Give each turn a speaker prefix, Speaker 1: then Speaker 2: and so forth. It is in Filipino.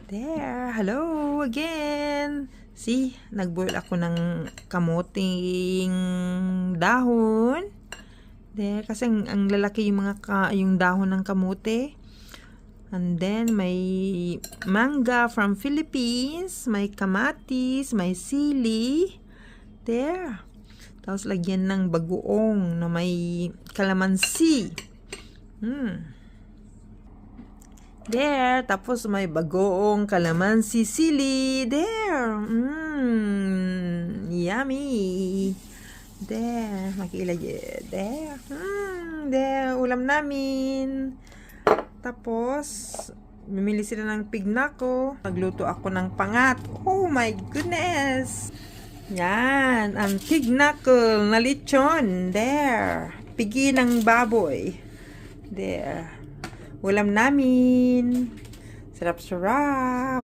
Speaker 1: There, hello again. See, nagboil ako ng kamuting dahon. There, kasi ang lalaki yung yung dahon ng kamote. And then may mangga from Philippines, may kamatis, may sili. There. Tapos lagyan ng bagoong na may kalamansi. There. Tapos may bagoong kalamansi sili. There. Yummy. There. Makilagay. There. There. Ulam namin. Tapos, bumili sila ng pignako. Nagluto ako ng pangat. Oh my goodness. Yan. Ang pignako na lechon. There. Pigi ng baboy. There. Ulam namin. Sarap-sarap.